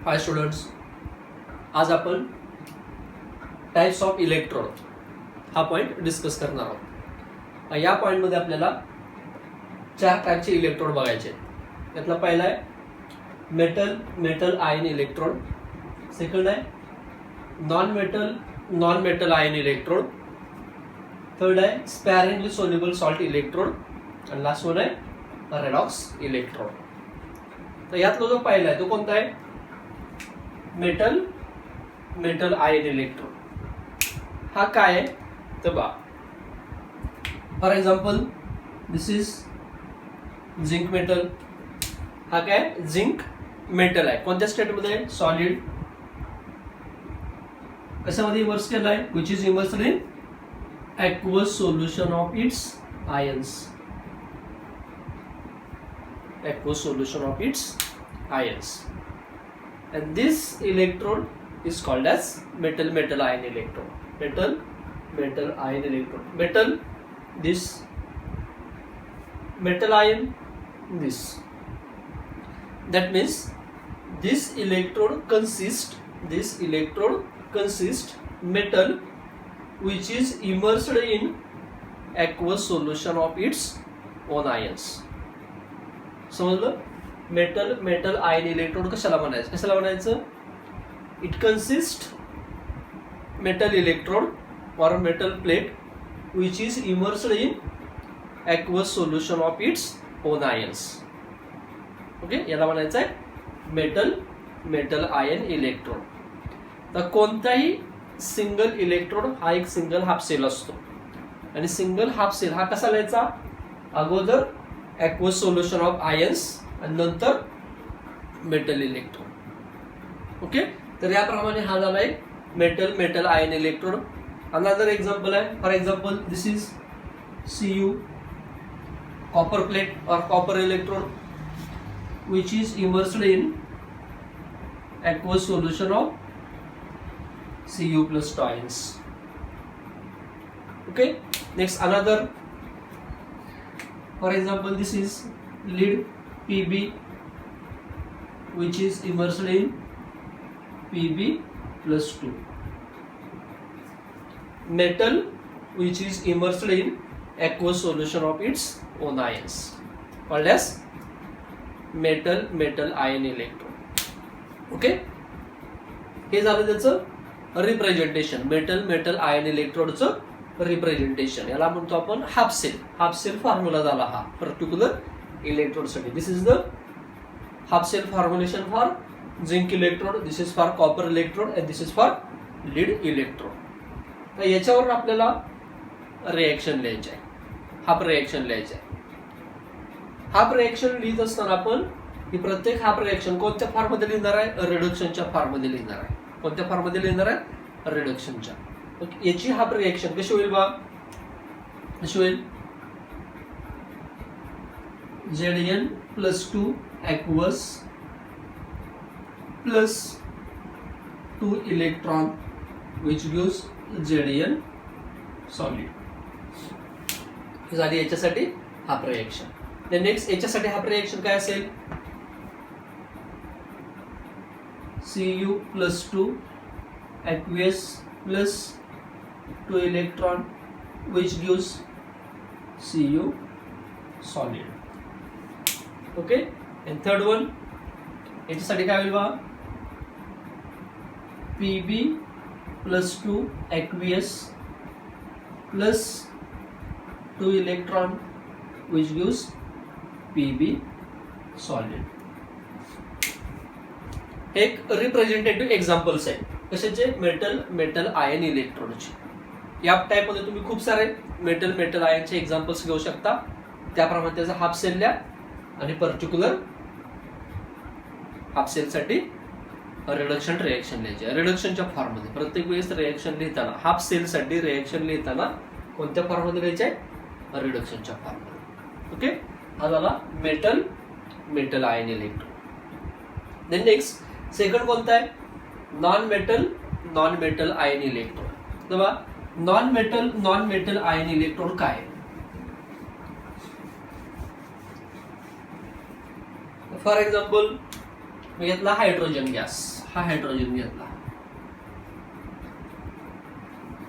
हाय students, आज आपण types of electrode हा पॉइंट डिस्कस करणार आहोत. या पॉइंटमध्ये आपल्याला 4 टाइपचे इलेक्ट्रोड बघायचे आहेत. त्यातला पहिला आहे मेटल आयन इलेक्ट्रोड, सेकंड आहे non metal ion electrode, third आहे स्पॅरिंगली सोल्युबल सॉल्ट इलेक्ट्रोड आणि लास्ट वन आहे रेडॉक्स इलेक्ट्रोड. तर यातला जो पहिला आहे तो कोणता आहे? Metal ion electrode. हा काय आहे तर बा, for example this is zinc metal. हा काय झिंक मेटल आहे. कोणत्या स्टेटमध्ये? सॉलिड. कशामध्ये इमर्स केला आहे? Which is immersed in aqueous solution of its ions. Aqueous solution of its ions. And this electrode is called as metal ion electrode. Metal ion electrode. This metal ion, this. That means this electrode consists metal which is immersed in aqueous solution of its own ions. समजलं? Metal ion electrode कशाला म्हणायचं? It consist metal electrode और metal plate which is immersed in aqueous solution of its own ions. Okay, याला म्हणायचं आहे metal ion electrode. तर कोणताही single electrode हा एक सिंगल हाफ सेल असतो आणि सिंगल हाफ सेल हा कसा लिहायचा? अगोदर aqueous सोल्युशन ऑफ आयन्स आणि नंतर मेटल इलेक्ट्रोड. ओके, तर याप्रमाणे हा झाला एक metal ion electrode. Another example आहे, for example this is Cu, copper plate और copper electrode which is immersed in aqueous solution of Cu plus ions. Okay, next another, for example this is lead Pb which is immersed in Pb plus 2. Metal which is immersed in aqueous solution of its own ions called as metal ion electrode. Okay, हे झालं त्याचं representation, metal ion इलेक्ट्रोडचं representation. याला म्हणतो आपण half cell formula झाला हा particular इलेक्ट्रोडसाठी. This is the half cell formulation for zinc electrode, this is for copper electrode and this is for lead electrode. तर याच्यावर आपल्याला रिएक्शन लिहायचे आहे, हाफ रिएक्शन लिहायचे आहे. हाफ रिएक्शन लिहित असताना आपण ही प्रत्येक हाफ रिएक्शन कोणत्या फॉर्ममध्ये लिहिणार आहे? रिडक्शनच्या फॉर्ममध्ये लिहिणार आहे. कोणत्या फॉर्ममध्ये लिहिणार आहे? रिडक्शनच्या. याची हाफ रिएक्शन कशी होईल बा? कशी होईल? Zn plus 2 aqueous plus 2 electron which gives Zn solid. ही झाली याच्यासाठी हाफ रिएक्शन. नेक्स्ट याच्यासाठी हाफ रिएक्शन काय असेल? Cu plus 2 aqueous plus 2 electron which gives Cu solid. Okay, and third one याच्यासाठी काय होईल बा? Pb plus 2 aqueous plus 2 electron which gives Pb solid. एक रिप्रेझेंटेटिव्ह एक्झाम्पल्स आहेत कशाचे? मेटल आयन इलेक्ट्रोडचे. या टाईपमध्ये तुम्ही खूप सारे मेटल आयनचे एक्झाम्पल्स घेऊ शकता. त्याप्रमाणे त्याचा हाफ सेल लिहा आणि पर्टिक्युलर हाफ सेलसाठी रिडक्शन रिएक्शन लिहायचे. रिडक्शनच्या फॉर्ममध्ये प्रत्येक वेळेस रिएक्शन लिहिताना, हाफ सेलसाठी रिएक्शन लिहिताना कोणत्या फॉर्ममध्ये लिहायचे आहे? रिडक्शनच्या फॉर्ममध्ये. ओके, हा झाला metal ion electrode. Then next second कोणता आहे? Non metal ion electrode. तेव्हा नॉन मेटल आयन इलेक्ट्रोड काय? फॉर एक्झाम्पल मी घेतला हायड्रोजन गॅस, हा हायड्रोजन घेतला,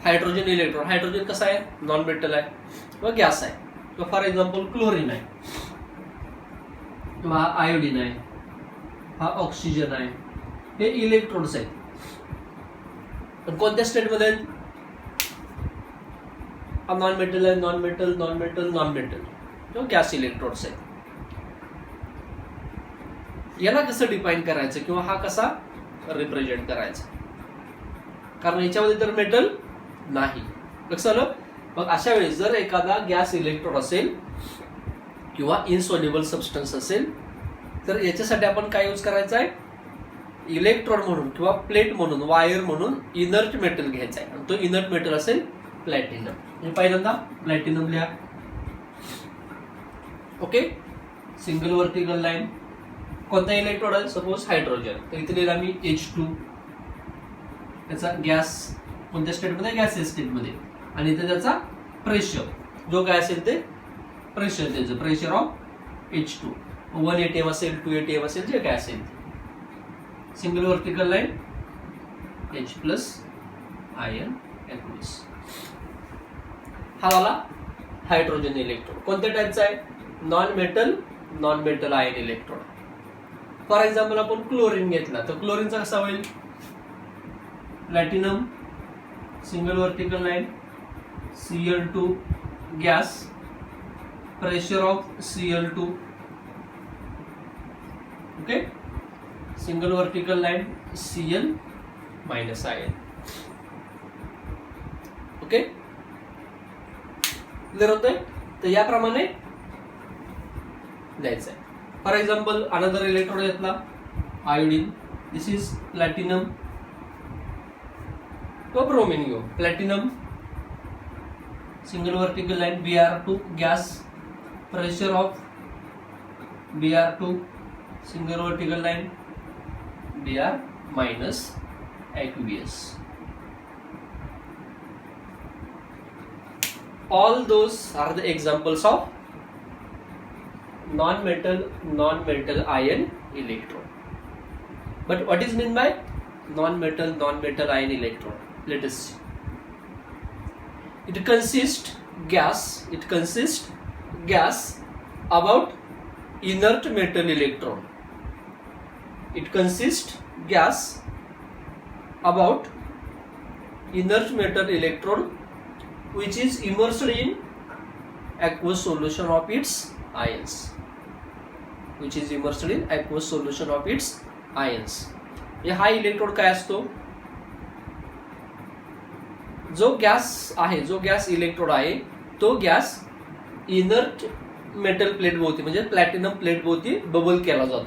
हायड्रोजन इलेक्ट्रॉन. हायड्रोजन कसा आहे, नॉन मेटल आहे किंवा गॅस आहे, किंवा फॉर एक्झाम्पल क्लोरीन आहे किंवा आयोडीन आहे, हा ऑक्सिजन आहे, हे इलेक्ट्रॉन्स आहेत. पण कोणत्या स्टेटमध्ये आहेत, हा नॉन मेटल आहे, non metal non metal non metal किंवा गॅस इलेक्ट्रॉन्स आहेत. याला कसं डिफाईन करायचं किंवा हा कसा रिप्रेझेंट करायचा, कारण याच्यामध्ये तर मेटल नाही. लक्षात आलं. मग अशा वेळी जर एखादा गॅस इलेक्ट्रॉन असेल किंवा इनसॉल्युबल सबस्टन्स असेल तर याच्यासाठी आपण काय यूज करायचं आहे, इलेक्ट्रॉन म्हणून किंवा प्लेट म्हणून, वायर म्हणून इनर्ट मेटल घ्यायचा आहे. आणि तो इनर्ट मेटल असेल प्लॅटिनम. पहिल्यांदा प्लॅटिनम लिहा. Okay, single vertical line. कोणता इलेक्ट्रॉन आहे, सपोज हायड्रोजन, तर इथे लिहिला मी H2. त्याचा गॅस कोणत्या स्टेटमध्ये, गॅसियस स्टेटमध्ये. आणि इथे त्याचा प्रेशर जो काय असेल ते प्रेशर, त्याचं प्रेशर ऑफ H2 1 atm असेल, 2 atm असेल, जे काय असेल. Single vertical line H plus ion aqueous. हा वाला हायड्रोजन इलेक्ट्रॉन कोणत्या टाईपचा आहे, non metal ion electron. For example आपण क्लोरीन घेतला तर क्लोरीनचा कसा होईल, platinum single vertical line Cl2 gas, pressure of Cl2. Okay, single vertical line Cl minus ion. Okay, clear होतंय. तर याप्रमाणे द्यायचं आहे. फॉर एक्झाम्पल अनदर इलेक्ट्रॉन घेतला आयोडीन, दिस इज प्लॅटिनम किंवा ब्रोमिन घेऊ. Platinum single vertical line Br2 gas, pressure of Br2, single vertical line Br minus aqueous. All those are the examples of non-metal ion electron. But what is meant by non-metal ion electron? Let us see. It consists gas about inert metal electron. It consists gas about inert metal electron which is immersed in aqueous solution of its ions. Which is immersed in aqueous solution of its ions. हा electrode काय असतो, जो gas electrode आहे तो gas inert metal plate भोवती म्हणजे platinum plate भोवती bubble केला जातो.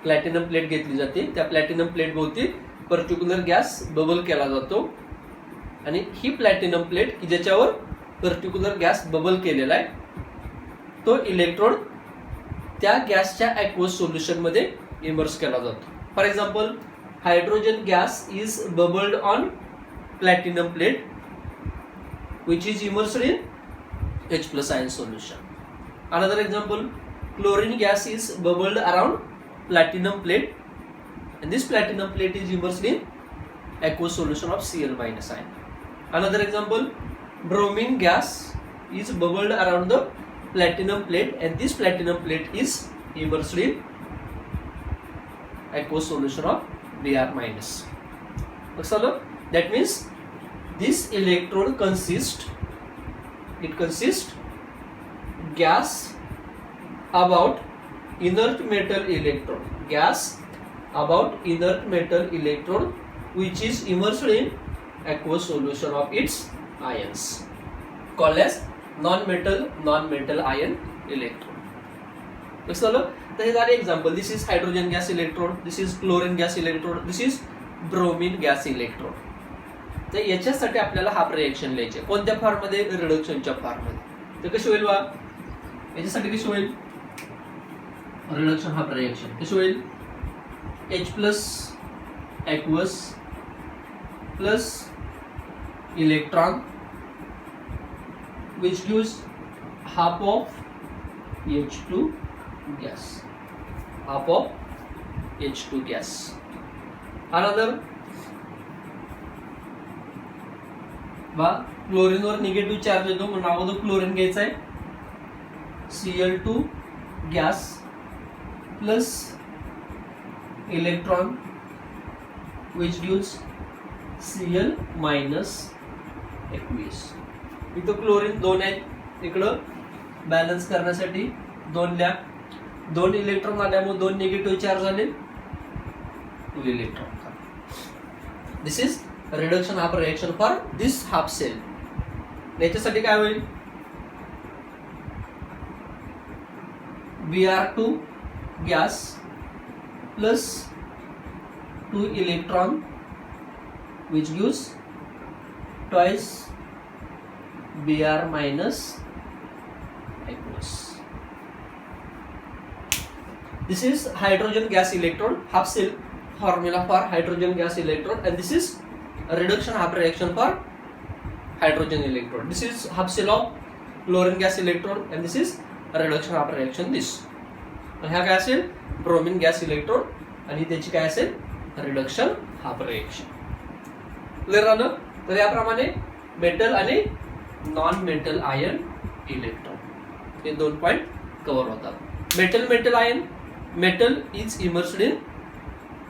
प्लॅटिनम प्लेट घेतली जाते, त्या प्लॅटिनम प्लेट भोवती पर्टिक्युलर गॅस बबल केला जातो. आणि ही प्लॅटिनम प्लेट की ज्याच्यावर पर्टिक्युलर गॅस बबल केलेला आहे तो इलेक्ट्रोड त्या गॅसच्या ॲक्वस सोल्युशन मध्ये इमर्स केला जातो. For example hydrogen gas is bubbled on platinum plate which is immersed in H+ ion solution. Another example, chlorine gas is bubbled around platinum plate and this platinum plate is immersed in aqueous solution of Cl- ion. Another example, bromine gas is bubbled around the platinum plate and this platinum plate is immersed in aqueous solution of Br-. That means this electrode consists gas about inert metal electrode which is immersed in aqueous solution of its ions called as non-metal ion electrode. तर हे झाले example. This is hydrogen gas electrode, this is chlorine gas electrode, this is bromine gas electrode. तर याच्यासाठी आपल्याला half reaction लिहायचे. कोणत्या form मध्ये, रिडक्शनच्या form मध्ये. तर कशी होईल बा, याच्यासाठी कशी होईल रिडक्शन हाफ रिएक्शन, कशी होईल H+ aqueous plus electron which gives half of H2 gas. half of H2 gas. Another, chlorine वर निगेटिव्ह चार्ज येतो म्हणून अगोदर क्लोरीन घ्यायचा आहे, Cl2 gas plus electron which gives Cl minus aqueous. इथं chlorine 2 आहेत, इकडं बॅलन्स करण्यासाठी 2 ल्या 2 इलेक्ट्रॉन आल्यामुळे 2 निगेटिव्ह चार्ज आले, 2 electron. This is reduction half reaction for this half cell. याच्यासाठी काय होईल, Br2 gas plus 2 electron which gives twice Br minus aqueous. This is hydrogen gas electrode, half cell formula for hydrogen gas electrode, and this is a reduction half reaction for hydrogen electrode. This is half cell of chlorine gas electrode, and this is a reduction half reaction. This ह्या काय असेल, bromine gas electrode आणि त्याची काय असेल, reduction half reaction. Clear झालं. तर याप्रमाणे मेटल आणि नॉन मेटल आयन इलेक्ट्रॉन हे 2 पॉइंट कव्हर होतात. Metal ion, metal is immersed in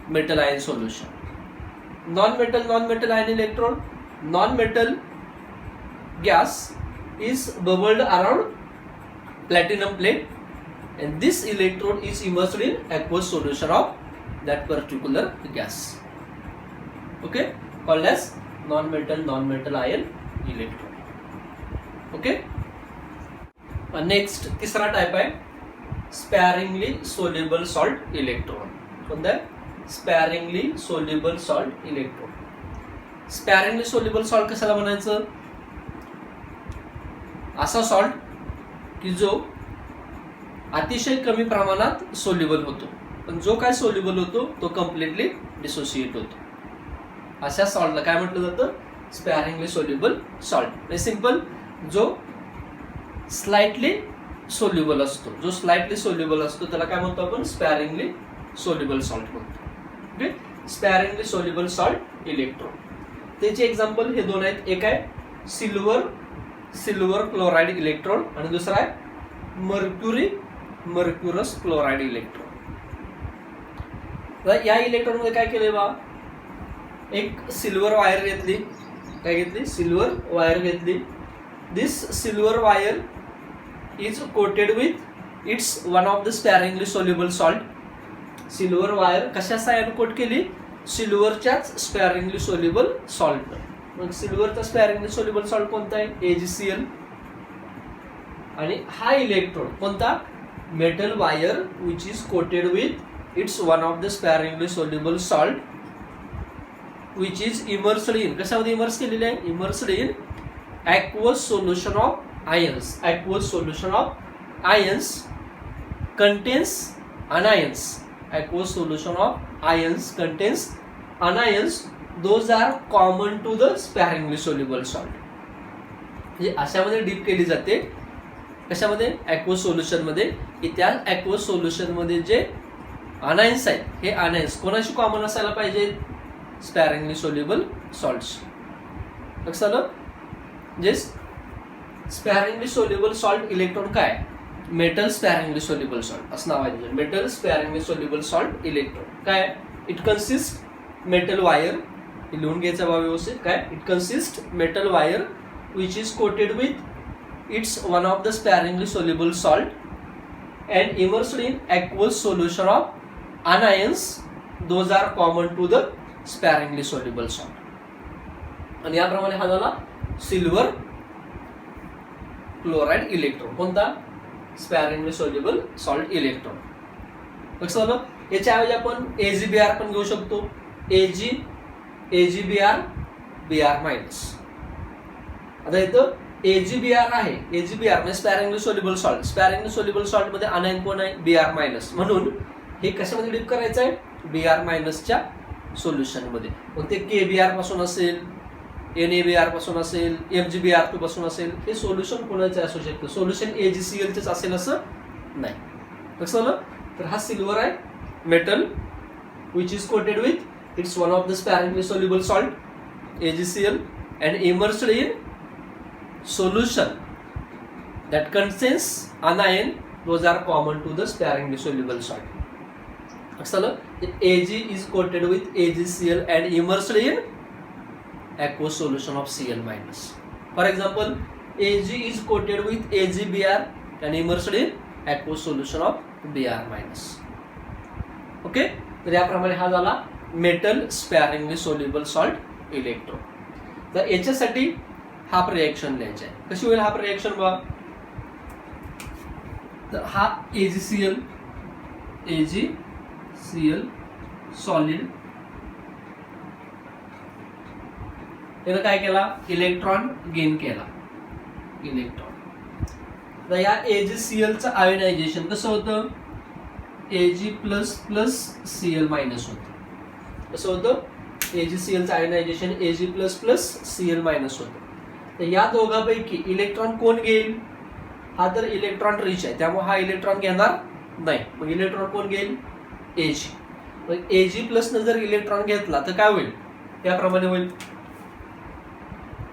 metal ion solution. Non metal ion electron, non metal gas is bubbled around platinum plate, and this electrode is immersed in aqueous solution of that particular gas. Okay, called as non-metal ion electrode. Okay. Next तिसरा type आहे sparingly soluble salt electrode. कोणता आहे, sparingly soluble salt electrode. Sparingly soluble salt कशाला म्हणायचं, असा salt की जो अतिशय कमी प्रमाणात सोल्युबल होतो, पण जो काय सोल्युबल होतो तो कम्प्लिटली डिसोसिएट होतो. अशा सॉल्टला काय म्हटलं जातं, स्पॅरिंगली सोल्युबल सॉल्ट. सिंपल, जो स्लाइटली सोल्युबल असतो, जो स्लाइटली सोल्युबल असतो त्याला काय म्हणतो आपण, स्पॅरिंगली सोल्युबल सॉल्ट म्हणतो. Okay, sparingly soluble salt electrode. त्याचे एक्झाम्पल हे 2 आहेत. एक आहे सिल्वर क्लोराइड इलेक्ट्रोड आणि दुसरा आहे मर्क्युरस क्लोराइड इलेक्ट्रोड. या इलेक्ट्रोड मध्ये काय केले बा, एक सिल्वर वायर घेतली, काय घेतली, सिल्वर वायर घेतली. This silver wire is coated with its one of the sparingly soluble salt. Silver wire कशा साह्याने कोट केली, सिल्वरच्याच स्पॅरिंगली सोल्युबल सॉल्ट. मग सिल्वरचा स्पॅरिंगली सोल्युबल सॉल्ट कोणता आहे, AgCl. आणि हा इलेक्ट्रोड कोणता, metal wire which is coated with its one of the sparingly soluble salt which is immersed in, कशामध्ये इमर्स केलेले आहे, immersed in aqueous solution of ions. Aqueous solution of ions contains anions. Aqueous solution of ions contains anions. Those are common to the sparingly soluble salt. म्हणजे अशामध्ये deep केली जाते, कशामध्ये, aqueous solution मध्ये. त्या aqueous solution मध्ये जे अनायन्स आहेत, हे अनायन्स कोणाशी कॉमन असायला पाहिजे, स्पॅरिंगली सोल्युबल सॉल्ट्स. लक्षात आलं. जे स्पॅरिंगली सोल्युबल सॉल्ट इलेक्ट्रोड काय, मेटल स्पॅरिंगली सोल्युबल सॉल्ट असं नाव आहे. Metal sparingly soluble salt electrode काय, इट कन्सिस्ट मेटल वायर, लिहून घ्यायचा बा व्यवस्थित. काय, it consist metal wire which is coated with its one of the sparingly soluble salt and immersed in aqueous solution of anions. Those are common to the sparingly soluble salt. आणि याप्रमाणे हा झाला silver chloride electrode. कोणता, स्पॅरिंगली soluble salt electrode. लक्षात आलं. याच्याऐवजी आपण AgBr पण घेऊ शकतो. AgBr Br minus. आता इथं AgBr आहे, AgBr म्हणजे स्पॅरिंगली सोल्युबल सॉल्ट. स्पॅरिंगली सोल्युबल सॉल्ट मध्ये अनायन कोण आहे, Br मायनस. म्हणून हे कशामध्ये डीप करायचं आहे, Br मायनसच्या सोल्युशन मध्ये. मग ते KBr पासून असेल, NaBr पासून असेल, MgBr2 पासून असेल, हे सोल्युशन कोणाचे असू शकतं, सोल्युशन AgCl चेच असेल असं नाही. लक्षात आलं. तर हा सिल्वर आहे, metal which is coated with it's one of the sparingly soluble salt AgCl and immersed in solution that contains anion, those are common to the sparingly soluble salt. Ag is coated with AgCl and immersed in aqueous solution of Cl minus. For example, Ag is coated with AgBr and immersed in aqueous solution of Br minus. Okay, तर याप्रमाणे हा झाला metal sparingly soluble salt electrode. तर याच्यासाठी half reaction लिहायचा आहे. कशी होईल हाफ रिएक्शन बघा. तर हा AgCl सॉलिड यानं काय केला इलेक्ट्रॉन गेन केला इलेक्ट्रॉन. तर या AgCl चं आयोनायझेशन कसं होतं Ag++Cl मायनस होतं. कसं होतं AgCl चं आयोनायझेशन Ag++Cl मायनस होतं. तर या दोघांपैकी इलेक्ट्रॉन कोण घेईल हा तर इलेक्ट्रॉन रिच आहे त्यामुळे हा इलेक्ट्रॉन घेणार नाही. मग इलेक्ट्रॉन कोण घेईल Ag. मग Ag+ न जर इलेक्ट्रॉन घेतला तर काय होईल याप्रमाणे होईल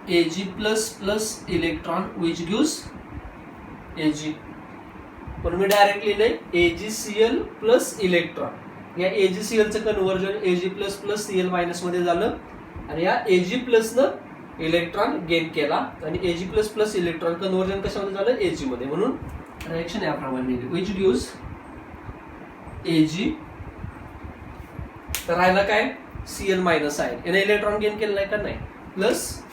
Ag++ electron which gives Ag. पण मी डायरेक्टली लिहिले AgCl प्लस इलेक्ट्रॉन. या AgCl चं कन्व्हर्जन Ag++Cl मायनस मध्ये झालं आणि या Ag+ न इलेक्ट्रॉन गेन केला आणि Ag++ इलेक्ट्रॉन कन्व्हर्जन कशामध्ये झालं Ag मध्ये. म्हणून रिएक्शन याप्रमाणे लिहिली विच गिव्स Ag. तर राहिला काय Cl मायनस आयन याने इलेक्ट्रॉन गेन केलेला आहे का नाही प्लस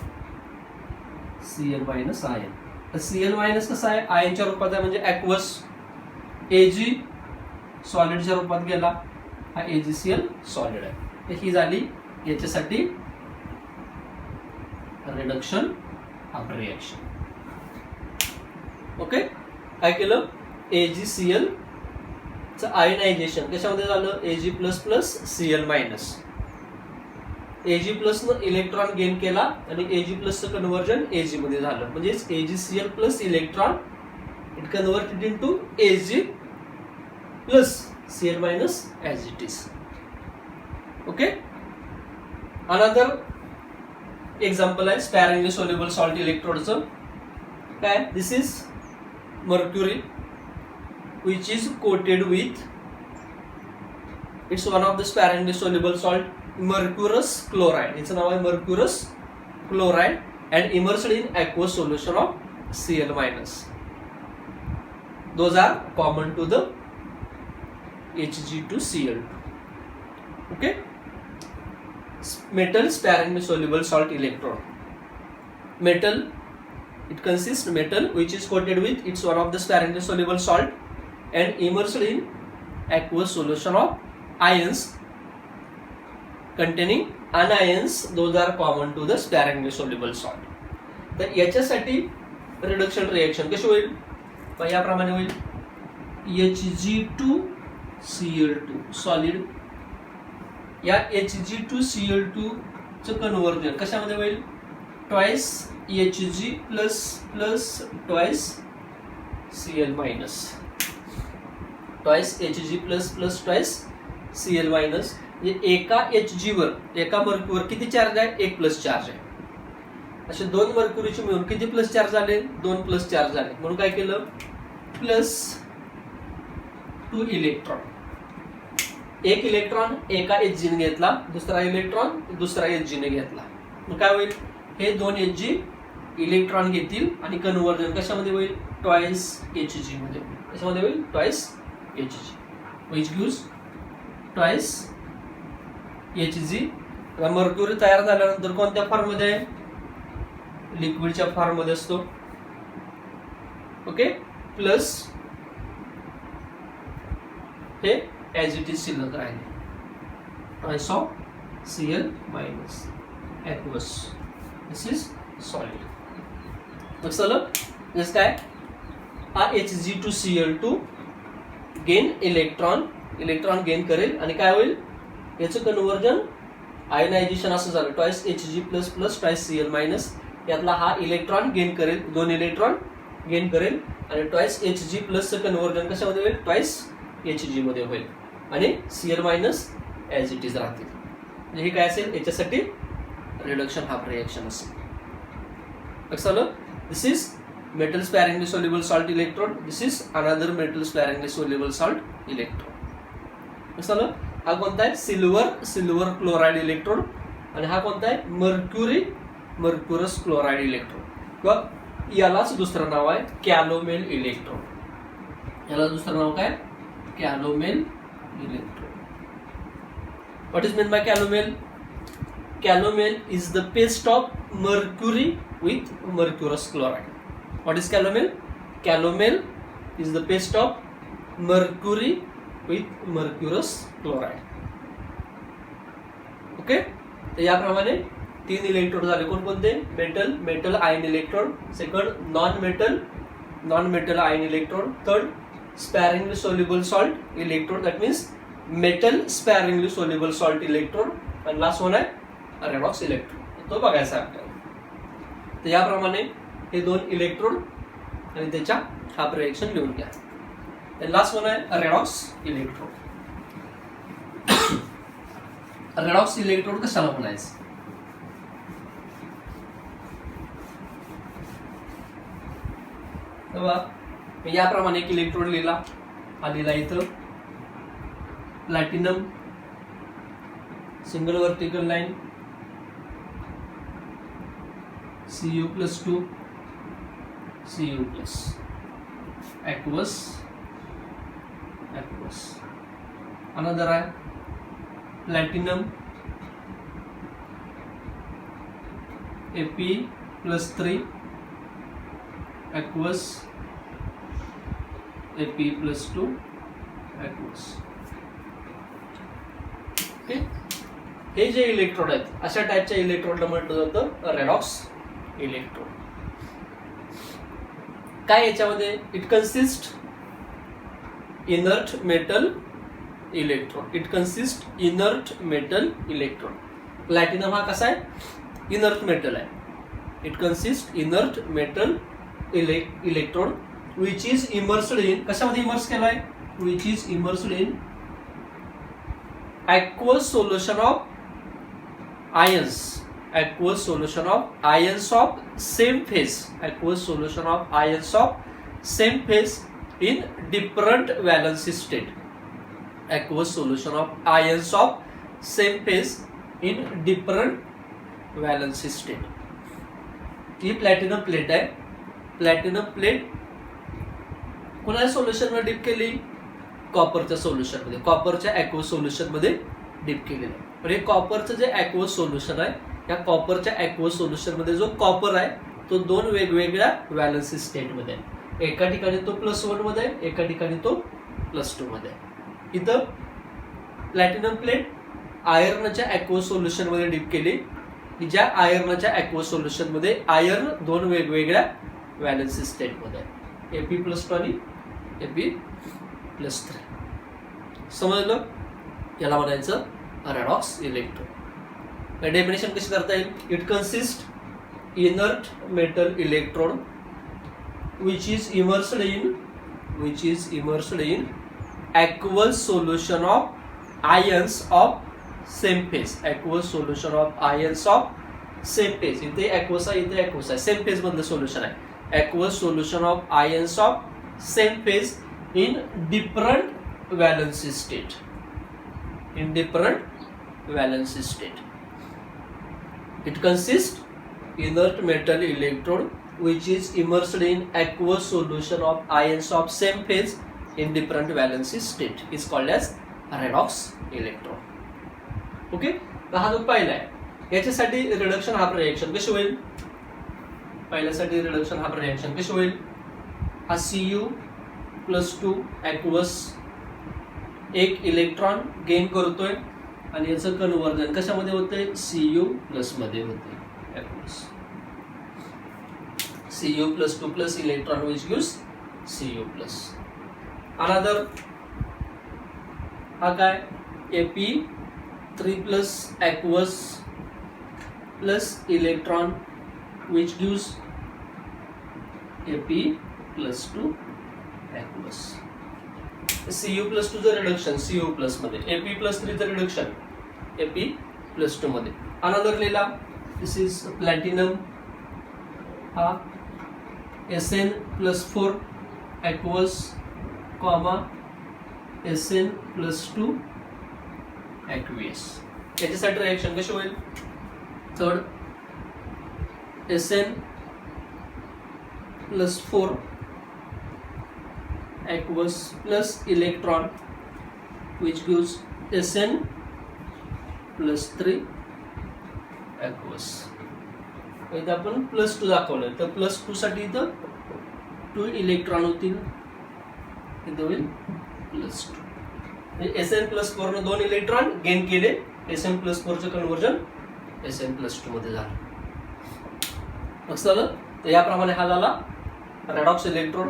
Cl मायनस आयन. तर Cl मायनस कसं आहे आयनच्या रूपात आहे म्हणजे ॲक्वस. Ag सॉलिडच्या रूपात गेला हा AgCl सॉलिड आहे. तर ही झाली याच्यासाठी रिडक्शन ऑफ रिएक्शन. ओके, काय केलं AgCl चं आयोनायझेशन कशामध्ये झालं Ag++Cl मायनस. Ag+ न इलेक्ट्रॉन गेन केला आणि Ag+ चं कन्व्हर्जन Ag मध्ये झालं म्हणजेच AgCl plus electron it converted into Ag plus Cl minus as it is. Okay, another example is sparingly soluble salt electrode. So this is mercury which is coated with it's one of the sparingly soluble salt mercurous chloride. Its name is mercurous chloride and immersed in aqueous solution of Cl minus. Those are common to the Hg2Cl2. Okay, metal sparingly soluble salt electrode. Metal, it consists metal which is coated with it's one of the sparingly soluble salt and immersed in aqueous solution of ions containing anions. Those are common to the sparingly soluble salt. तर याच्यासाठी reduction reaction कशी होईल याप्रमाणे होईल Hg2Cl2 solid. या Hg2Cl2 चं conversion कशामध्ये होईल twice Hg plus plus twice Cl minus. Twice Hg plus plus twice Cl minus. एका Hg वर एका मर्क्युरीवर किती चार्ज आहे 1 प्लस चार्ज आहे. असे दोन मर्क्युरीचे मिळून किती प्लस चार्ज झाले 2 प्लस चार्ज झाले. म्हणून काय केलं प्लस 2 इलेक्ट्रॉन. एक इलेक्ट्रॉन एका Hg ने घेतला दुसरा इलेक्ट्रॉन दुसरा Hg ने घेतला. मग काय होईल हे दोन Hg इलेक्ट्रॉन घेतील आणि कन्व्हर्जन कशामध्ये होईल ट्वाइस Hg मध्ये. कशामध्ये होईल twice Hg which gives twice Hg. Mercury तयार झाल्यानंतर कोणत्या फॉर्म मध्ये आहे लिक्विडच्या फॉर्म मध्ये असतो. ओके, प्लस हे ॲज इट इज शिल्लक राहिले twice of Cl minus aqueous. This is solid. मग चला काय हा Hg2Cl2 गेन इलेक्ट्रॉन गेन करेल आणि काय होईल याचं कन्व्हर्जन आयोनायझेशन असं झालं twice Hg plus plus twice Cl minus. यातला हा इलेक्ट्रॉन गेन करेल 2 इलेक्ट्रॉन गेन करेल आणि ट्वाइस Hg प्लस चं कन्व्हर्जन कशामध्ये होईल ट्वाइस Hg मध्ये होईल. आणि Cl minus as it is राहतील. म्हणजे हे काय असेल, याच्यासाठी रिडक्शन हाफ रिएक्शन असेल. लक्षात आलं. This is metal sparingly soluble salt electrode. This is another metal sparingly soluble salt electrode. लक्षात आलं. हा कोणता आहे, सिल्वर क्लोराइड इलेक्ट्रोड. आणि हा कोणता आहे, मर्क्युरस क्लोराइड इलेक्ट्रोड. किंवा यालाच दुसरं नाव आहे कॅलोमेल इलेक्ट्रोड. याला दुसरं नाव काय, calomel electrode. What is mean bye calomel? Calomel is the paste of mercury with mercurous chloride. What is calomel? Calomel is the paste of mercury with mercurous chloride. ओके. तर याप्रमाणे 3 इलेक्ट्रोड झाले. कोणकोणते? Metal ion electrode. Second non metal ion electrode. Third sparingly soluble salt electrode. That means metal sparingly soluble salt electrode. आणि last one आहे redox electrode. तो बघायचा आपल्याला. तर याप्रमाणे हे 2 इलेक्ट्रोड आणि त्याच्या हाफ रिएक्शन लिहून घ्या. लास्ट वन आहे रेडॉक्स इलेक्ट्रोड. रेडॉक्स इलेक्ट्रोड कशाला म्हणायचं? मी याप्रमाणे एक इलेक्ट्रोड लिहिला. हा लिहिला इथं platinum single vertical line Cu+2 Cu+, aqueous. Another आहे platinum Ap+3 aqueous, Ap+2 aqueous. Okay. हे जे इलेक्ट्रोड आहेत अशा टाईपच्या इलेक्ट्रोडला म्हटलं जातं रेडॉक्स इलेक्ट्रोड. काय याच्यामध्ये? It consist inert metal electrode. Platinum हा कसा आहे? इनर्ट मेटल आहे. It consist inert metal electrode which is immersed in, कशामध्ये इमर्स केलाय? Which is immersed in aqueous solution of ions of same phase. Aqueous solution of ions of same phase in different valency state. Aqueous solution of ions of same phase in different valency state. He platinum plate आहे. Platinum plate कोणत्या solution मध्ये deep केली? कॉपरच्या solution मध्ये, कॉपरच्या ॲक्वस solution मध्ये deep केलेलं आहे. पण हे कॉपरचं जे ॲक्वस सोल्युशन आहे, या कॉपरच्या ॲक्वस सोल्युशन मध्ये जो कॉपर आहे तो 2 वेगवेगळ्या व्हॅलन्सी स्टेट मध्ये आहे. एका ठिकाणी तो +1 मध्ये आहे, एका ठिकाणी तो +2 मध्ये आहे. इथं प्लॅटिनम प्लेट आयर्नच्या ॲक्वस सोल्युशन मध्ये डिप केली. ज्या आयर्नच्या ॲक्वस सोल्युशन मध्ये आयर्न 2 वेगवेगळ्या व्हॅलन्सी स्टेट मध्ये आहे, Ap+2 आणि Ap+3. समजलं? याला म्हणायचं रेडॉक्स इलेक्ट्रोड. डेफिनेशन कशी करता येईल? It consist inert metal electrode which is immersed in aqueous solution of ions of same phase. Aqueous solution of ions of same phase. इथे aqueous आहे, इथे aqueous आहे. सेम फेज मधलं सोल्युशन आहे. Aqueous solution of ions of same phase in different valency state. It consists inert metal electrode which is immersed in aqueous solution of ions of same phase in different valency state is called as redox electrode. Okay. तर हा जो पहिला आहे, याच्यासाठी reduction half reaction कशी होईल? पहिल्यासाठी reduction half reaction कशी होईल? हा Cu+2 aqueous एक इलेक्ट्रॉन गेन करतोय आणि याचं कन्वर्जन कशामध्ये होतंय? Cu+ मध्ये होते. Cu+2+ electron which gives Cu+. Another हा काय? Ap3+ aqueous plus electron which gives Ap+2 aqueous. Cu+2चं रिडक्शन Cu+ मध्ये, Fe+3चं रिडक्शन Fe+2 मध्ये. अनदर लिहिला, दिस इज प्लॅटिनम, हा Sn+4 aqueous, Sn+2 aqueous. याच्यासाठी रिएक्शन कशी होईल? Third Sn+4 aqueous plus electron which gives Sn+3 aqueous. इथं आपण +2 दाखवलं, तर +2 साठी इथं 2 इलेक्ट्रॉन होतील, इथं होईल +2. Sn+4 ने 2 इलेक्ट्रॉन गेन केले, Sn+4 चं कन्वर्जन Sn+2 मध्ये झालं. लक्षात आलं? तर याप्रमाणे हा झाला रेडॉक्स इलेक्ट्रोड.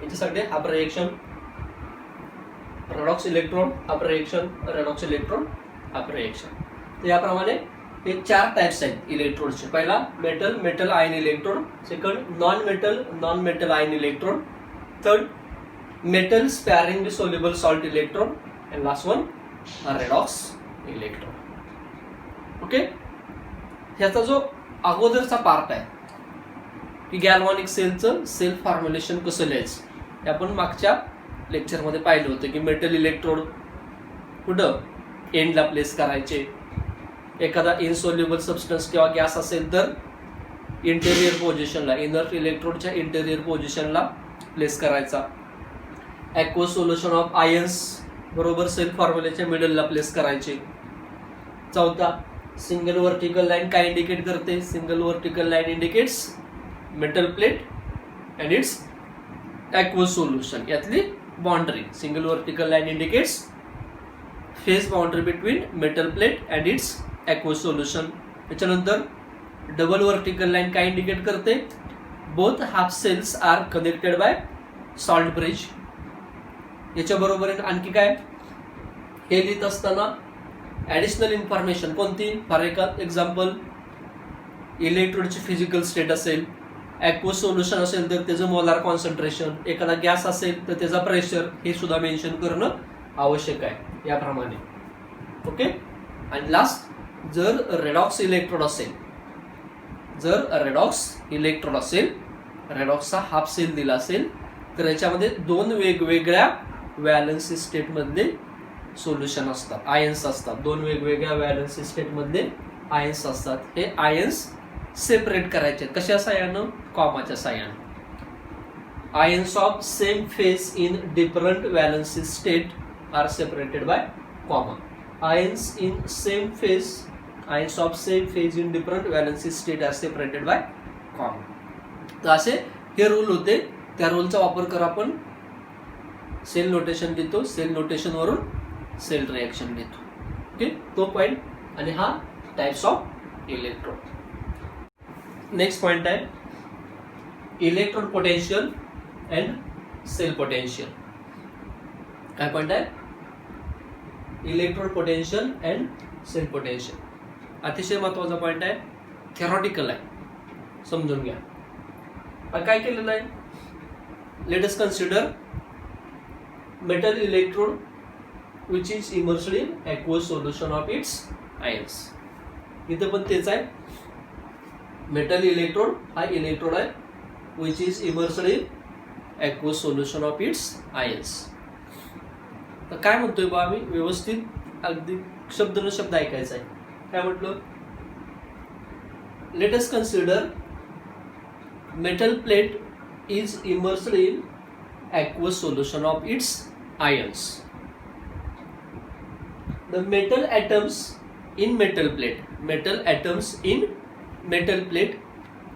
याच्यासाठी हा रिएक्शन रेडॉक्स इलेक्ट्रोड, हा रिएक्शन रेडॉक्स इलेक्ट्रोड, हा रिएक्शन. तर याप्रमाणे हे 4 टाइप्स आहेत इलेक्ट्रोडचे. पहिला metal metal ion electrode, second non metal ion electrode, third metal sparing soluble salt electrode, and last one redox electrode. Okay, ह्याचा जो अगोदरचा पार्ट आहे की गॅल्व्हॅनिक सेलचं सेल्फ फॉर्म्युलेशन कसं लिहायचं, हे आपण मागच्या लेक्चरमध्ये पाहिलं होतं की मेटल इलेक्ट्रोड कुठं एंडला प्लेस करायचे. एखादा इनसोल्युबल सबस्टन्स किंवा गॅस असेल तर इंटेरियर पोझिशनला, इनर इलेक्ट्रोडच्या इंटेरियर पोझिशनला प्लेस करायचा. ॲक्वस सोल्युशन ऑफ आयन्स बरोबर सेल्फ फॉर्म्युलेच्या मिडलला प्लेस करायचे. चौथा, सिंगल वर्टिकल लाईन काय इंडिकेट करते? Single vertical line indicates metal plate and its aqueous solution, यातली boundary. Single vertical line indicates phase boundary between metal plate and its aqueous solution. त्याच्यानंतर double vertical line काय indicate करते? Both half cells are connected by salt bridge. याच्याबरोबर आणखी काय हे लिहित असताना ॲडिशनल इन्फॉर्मेशन कोणती? फॉर एक्झाम्पल इलेक्ट्रोडची फिजिकल स्टेट असेल, ॲक्वस सोल्युशन असेल तर त्याचं मोलार कॉन्सन्ट्रेशन, एखादा गॅस असेल तर त्याचा प्रेशर, हे सुद्धा मेन्शन करणं आवश्यक आहे याप्रमाणे. ओके, आणि लास्ट, जर रेडॉक्स इलेक्ट्रोड असेल, रेडॉक्सचा हाफ सेल दिला असेल तर याच्यामध्ये 2 वेगवेगळ्या व्हॅलन्सी स्टेटमधले सोल्युशन असतात, आयन्स असतात. 2 वेगवेगळ्या व्हॅलन्सी स्टेटमधले आयन्स असतात. हे आयन्स सेपरेट करायचे कशा साह्यानं? कॉमाच्या साह्यानं. Ions of same phase in different valency state are separated by comma. Ions of same phase in different valency state are separated by comma. तर असे हे रूल होते. त्या रूलचा वापर कर आपण सेल नोटेशन लिहितो, सेल नोटेशन वरून सेल रिएक्शन लिहितो. ओके, तो पॉइंट. आणि हा types of electrode. Next point आहे electrode potential and cell potential. काय पॉइंट आहे? Electrode potential and cell potential. अतिशय महत्वाचा पॉइंट आहे, थेरॉटिकल आहे, समजून घ्या. काय केलेलं आहे? Let us consider metal electrode which is immersed in aqueous solution of its ions. इथं पण तेच आहे. मेटल इलेक्ट्रोड हा इलेक्ट्रोड आहे which is immersed in aqueous solution of its ions. तर काय म्हणतोय बा आम्ही? व्यवस्थित अगदी शब्द न शब्द ऐकायचा आहे. काय म्हटलं? Let us consider metal plate is immersed in aqueous solution of its ions. The metal atoms in metal plate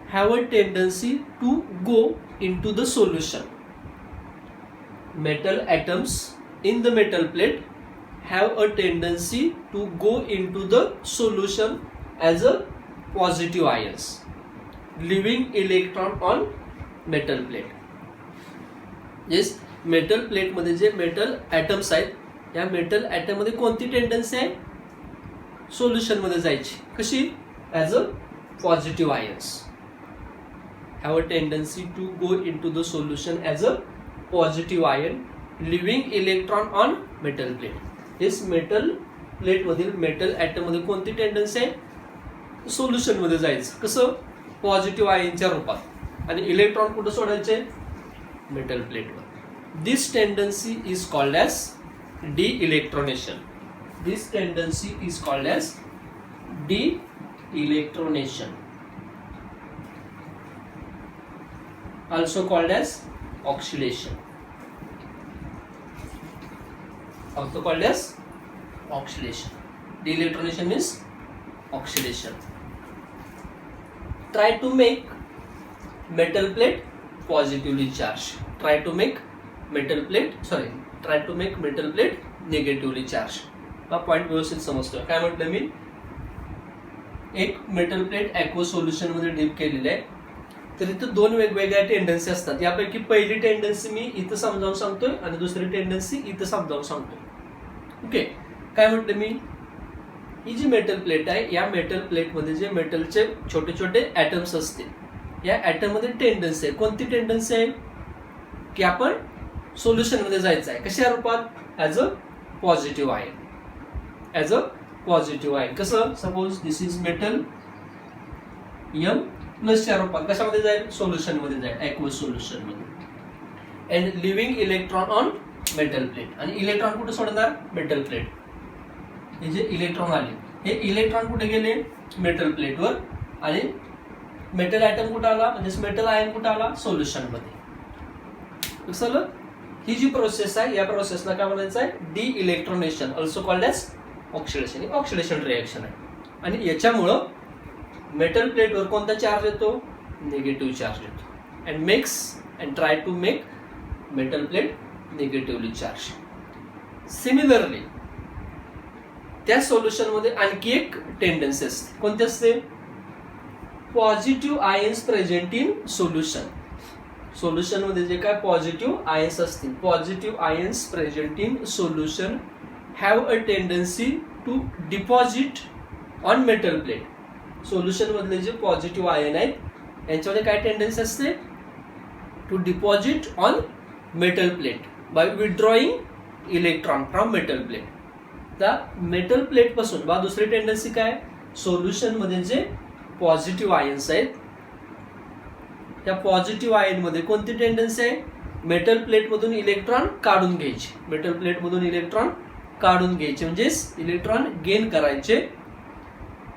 have a tendency to go into the solution. Metal atoms in the metal plate have a tendency to go into the solution as a positive ions, leaving electron on metal plate. Yes, metal plate मध्ये जे metal atoms आहेत, या metal atom मध्ये कोणती tendency आहे? Solution मध्ये जायची. कशी? As a positive ions. Have a tendency to go into the solution as a positive ion leaving electron on metal plate. This metal plate मधील metal atom मध्ये कोणती tendency आहे? सोल्युशन मध्ये जायचं. कसं? पॉझिटिव्ह आयनच्या रूपात. आणि इलेक्ट्रॉन कुठं सोडायचे? मेटल प्लेटवर. This tendency is called as de electronation. This tendency is called as de electronation, also called as oxidation. Also called as oxidation. Deelectronation means oxidation. Try to make metal plate positively charged. Try to make metal plate negatively charged. हा point व्यवस्थित समजतोय. काय म्हटलं मी? एक metal plate aqua solution मध्ये deep केलेली आहे. तर इथं दोन वेगवेगळ्या टेंडन्सी असतात. यापैकी पहिली टेंडन्सी मी इथं समजावून सांगतोय आणि दुसरी टेंडन्सी इथं समजावून सांगतोय. ओके, काय म्हटलं मी? ही जी मेटल प्लेट आहे, या मेटल प्लेटमध्ये जे मेटलचे छोटे छोटे ॲटम्स असतील, या ॲटम मध्ये टेंडन्सी आहे. कोणती टेंडन्सी आहे? की आपण सोल्युशन मध्ये जायचं आहे. कशा रूपात? As a positive ion. As a positive ion. कसं? Suppose this is metal, M प्लसच्या रूपात कशामध्ये जाईल? सोल्युशन मध्ये जाईल, ॲक्वस सोल्युशन मध्ये. And leaving electron on metal plate. आणि इलेक्ट्रॉन कुठे सोडणार? Metal plate. हे जे इलेक्ट्रॉन आले, हे इलेक्ट्रॉन कुठे गेले? मेटल प्लेटवर. आणि मेटल ॲटम कुठे आला? म्हणजे मेटल आयन कुठे आला? सोल्युशन मध्ये. कसं? ही जी प्रोसेस आहे, या प्रोसेसला काय म्हणायचं आहे? De electronation, also called as oxidation. Oxidation reaction आहे. आणि याच्यामुळं मेटल प्लेटवर कोणता चार्ज येतो? निगेटिव्ह चार्ज येतो. And try to make metal plate negatively charge. Similarly त्या सोल्युशन मध्ये आणखी एक टेंडन्सी असते. कोणती असते? Positive ions present in solution. Solution मध्ये जे काय पॉझिटिव्ह आयन्स असतील, positive ions present in solution have a tendency to deposit on metal plate. Solution मधले जे पॉझिटिव्ह आयन आहेत, यांच्यामध्ये काय टेंडन्सी असते? To deposit on metal plate by withdrawing electron from metal plate. त्या मेटल प्लेट पासून बा दुसरी टेंडन्सी काय? सोल्युशन मध्ये जे पॉझिटिव्ह आयन्स आहेत, त्या पॉझिटिव्ह आयन मध्ये कोणती टेंडन्सी आहे? मेटल प्लेट मधून इलेक्ट्रॉन काढून घ्यायचे. मेटल प्लेट मधून इलेक्ट्रॉन काढून घ्यायचे म्हणजेच इलेक्ट्रॉन गेन करायचे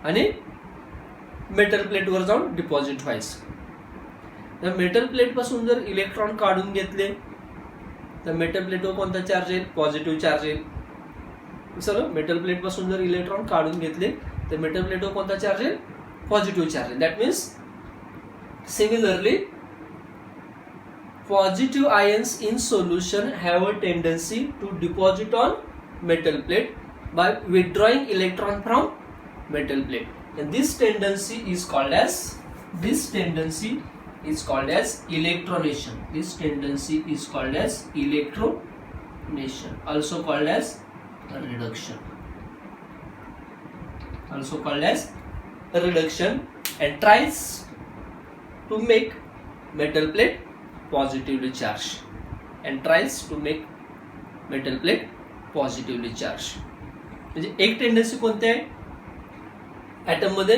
आणि मेटल प्लेटवर जाऊन डिपॉझिट व्हायचं. तर मेटल प्लेट पासून जर इलेक्ट्रॉन काढून घेतले तर मेटल प्लेटवर कोणता चार्ज येईल? पॉझिटिव्ह चार्ज येईल. सर, मेटल प्लेट पासून जर इलेक्ट्रॉन काढून घेतले तर मेटल प्लेटवर कोणता चार्ज येईल? पॉझिटिव्ह चार्ज येईल. That means similarly positive ions in solution have a tendency to deposit on metal plate by withdrawing electron from metal plate, and this tendency is called as electronation. This tendency is called as electronation, also called as reduction, and tries to make metal plate positively charged. म्हणजे एक tendency कोणती आहे item मध्ये?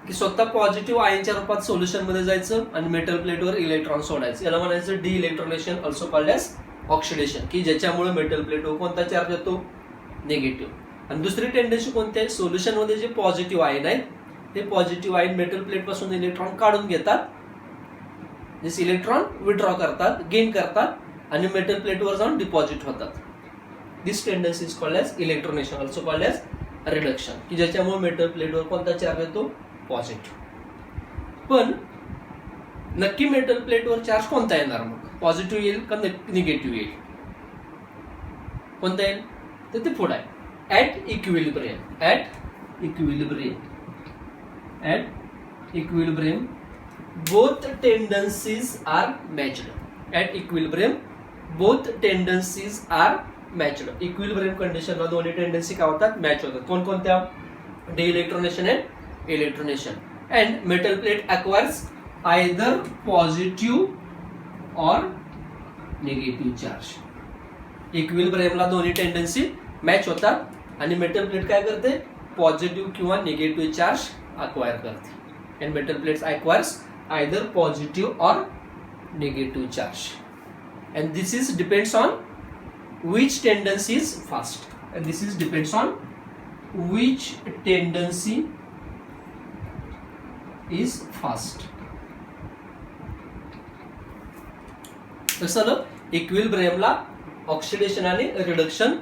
की स्वतः positive आयनच्या रूपात solution मध्ये जायचं आणि मेटल प्लेटवर इलेक्ट्रॉन सोडायचं. याला म्हणायचं de electronation, also called as oxidation. की ज्याच्यामुळे मेटल प्लेटवर कोणता चार्ज येतो? निगेटिव्ह. आणि दुसरी टेंडन्सी कोणती आहे? सोल्युशन मध्ये जे पॉझिटिव्ह आयन आहेत, ते पॉझिटिव्ह आयन मेटल प्लेट पासून इलेक्ट्रॉन काढून घेतात, जसे इलेक्ट्रॉन विथड्रॉ करतात, गेन करतात आणि मेटल प्लेटवर जाऊन डिपॉझिट होतात. This tendency is called as electronation, also called as reduction. की ज्याच्यामुळे मेटल प्लेटवर कोणता चार्ज येतो? पॉझिटिव्ह. पण नक्की मेटल प्लेटवर चार्ज कोणता येणार? मग पॉझिटिव्ह येईल का निगेटिव्ह येईल? कोणता येईल? तर ते पुढे आहे. At equilibrium both tendencies are matched. At equilibrium both tendencies are matched. Equilibrium condition ला दोन्ही टेंडन्सी काय होतात? मॅच होतात. कोणकोणत्या? डीइलेक्ट्रोनेशन and इलेक्ट्रोनेशन. And metal plate acquires either positive or negative charge. इक्विलिब्रियमला दोन्ही टेंडन्सी मॅच होतात आणि मेटल प्लेट काय करते, पॉझिटिव्ह किंवा निगेटिव्ह चार्ज अक्वायर करते. And metal plates acquires either positive or negative charge. And this is depends on which tendency is fast, and this is depends on which tendency is fast. कसं इक्विलिब्रियमला oxidation आणि reduction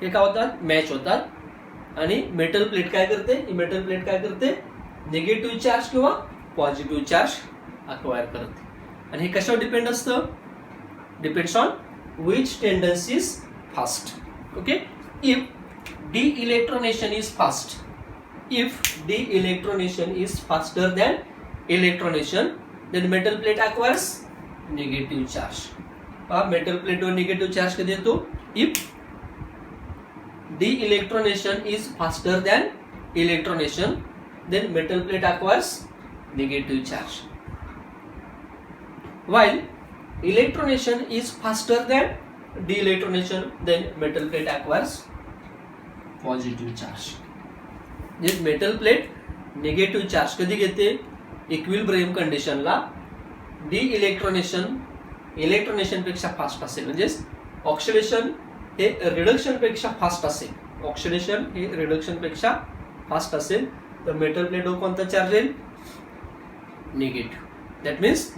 हे काय होतात, match होतात. आणि metal plate काय करते, metal plate काय करते, निगेटिव्ह चार्ज किंवा पॉझिटिव्ह चार्ज अक्वायर करते. आणि हे कशावर डिपेंड असतं, depends on which tendency is fast. Okay, if de-electronation is fast, if de-electronation is faster than electronation, then metal plate acquires negative charge. metal plate वर negative charge कधी येतो, if de-electronation is faster than electronation, then metal plate acquires negative charge. While electronation is faster than de-electronation, then metal plate acquires positive charge. This metal plate negative charge कधी घेते, equilibrium कंडिशनला इलेक्ट्रोनेशन पेक्षा fast असेल, म्हणजे oxidation हे reduction पेक्षा fast असेल, oxidation हे रिडक्शन पेक्षा फास्ट असेल, तर मेटल प्लेटवर कोणता चार्ज येईल, निगेटिव्ह. दॅट मीन्स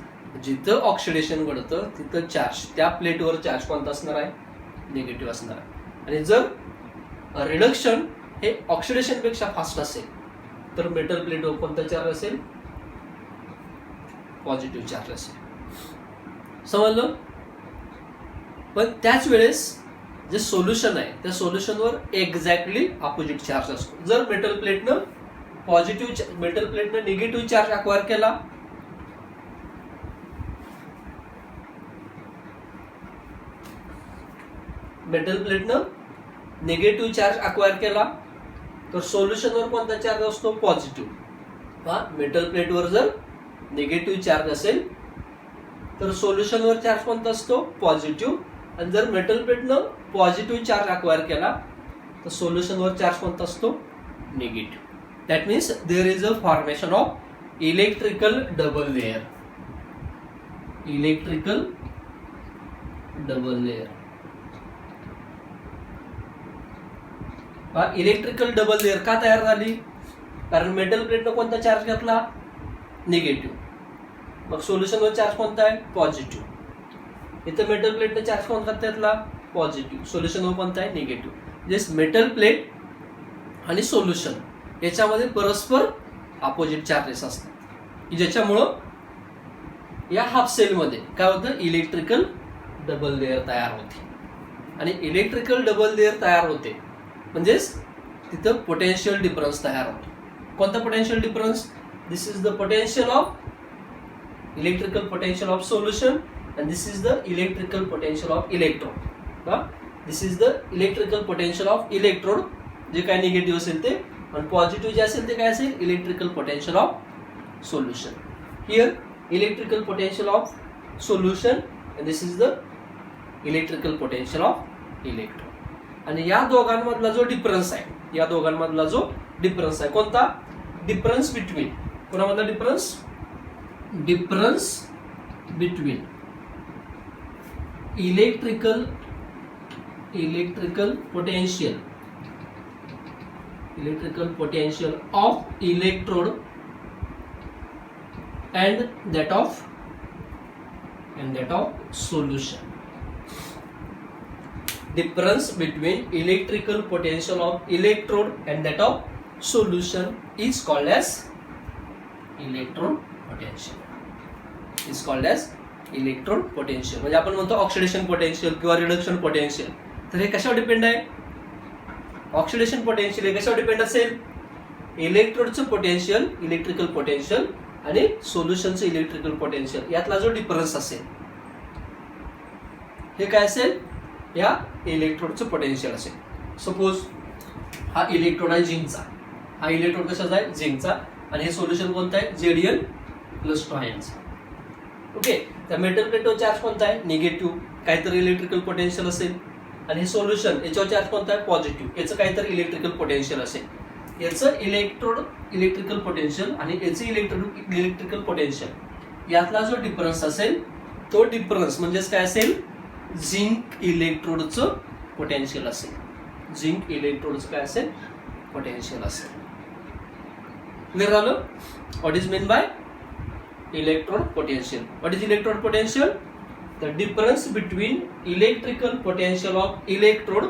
जिथं ऑक्सिडेशन घडतं तिथं चार्ज, त्या प्लेटवर चार्ज कोणता असणार आहे, निगेटिव्ह असणार आहे. आणि जर रिडक्शन हे ऑक्सिडेशन पेक्षा फास्ट असेल तर मेटल प्लेटवर कोणता चार्ज असेल, पॉझिटिव्ह चार्ज असेल. समजलं. पण त्याच वेळेस जे सोल्युशन आहे त्या सोल्युशनवर एक्झॅक्टली अपोजिट चार्ज असतो. जर मेटल प्लेटनं निगेटिव्ह चार्ज अक्वायर केला, मेटल प्लेटनं निगेटिव्ह चार्ज अक्वायर केला तर सोल्युशनवर कोणता चार्ज असतो, पॉझिटिव्ह. मेटल प्लेटवर जर निगेटिव्ह चार्ज असेल तर सोल्युशनवर चार्ज कोणता असतो, पॉझिटिव्ह. आणि जर मेटल प्लेटनं पॉझिटिव्ह चार्ज अक्वायर केला तर सोल्युशनवर चार्ज कोणता असतो, negative. That means there is a formation of electrical double layer. Electrical double layer. Electrical double layer का तयार झाली, कारण मेटल प्लेटनं कोणता चार्ज घेतला, निगेटिव्ह. मग सोल्युशनवर चार्ज कोणता आहे, पॉझिटिव्ह. इथं मेटल प्लेटनं चार्ज कोणता घेतला, पॉझिटिव्ह. सोल्युशनवर कोणता आहे, निगेटिव्ह. जस्ट मेटल प्लेट आणि सोल्युशन याच्यामध्ये परस्पर अपोजिट चार्जेस असतात, ज्याच्यामुळं या हाफ सेलमध्ये काय होतं, इलेक्ट्रिकल डबल लेअर तयार होते. आणि इलेक्ट्रिकल डबल लेअर तयार होते म्हणजेच तिथं पोटेन्शियल डिफरन्स तयार होतो. कोणता potential difference, this is the potential of electrical potential of solution and this is the electrical potential of electrode. This is the electrical potential of electrode, जे काय negative असेल ते, आणि पॉझिटिव्ह जे असेल ते काय असेल, electrical potential of solution. Here electrical potential of solution and this is the electrical potential of electrode. आणि या दोघांमधला जो डिफरन्स आहे, या दोघांमधला जो डिफरन्स आहे कोणता, डिफरन्स बिटवीन, कोणामधला difference, difference between electrical potential of electrode and that of solution. Difference between electrical potential of electrode and that of solution is called as electrode potential. Is called as electrode potential. म्हणजे आपण म्हणतो oxidation potential किंवा reduction potential. तर हे कशावर depend आहे, oxidation potential हे कशावर डिपेंड असेल, इलेक्ट्रोडचं पोटेन्शियल, इलेक्ट्रिकल पोटेन्शियल आणि सोल्युशनचं इलेक्ट्रिकल पोटेन्शियल यातला जो डिफरन्स असेल हे काय असेल, या इलेक्ट्रोडचं पोटेन्शियल असेल. सपोज हा इलेक्ट्रोड आहे झिंकचा, हा इलेक्ट्रोड कशाचा आहे, झिंकचा, आणि हे सोल्युशन कोणतं आहे, Zn प्लस 2 आयनचा. ओके, त्या मेटल प्लेटवर चार्ज कोणता आहे? निगेटिव्ह, काहीतरी इलेक्ट्रिकल पोटेन्शियल असेल. आणि हे सोल्युशन याच्यावर चार्ज कोणता आहे? पॉझिटिव्ह, याचं काहीतरी इलेक्ट्रिकल पोटेन्शियल असेल. याचं इलेक्ट्रिकल पोटेन्शियल आणि याचं इलेक्ट्रिकल पोटेन्शियल यातला जो डिफरन्स असेल तो डिफरन्स म्हणजेच काय असेल? झिंक इलेक्ट्रोडचं पोटेन्शियल असेल. झिंक इलेक्ट्रोडचं काय असेल? पोटेन्शियल असेल. क्लिअर झालं? What is mean bye electrode potential? What is electrode potential? The difference between electrical potential of electrode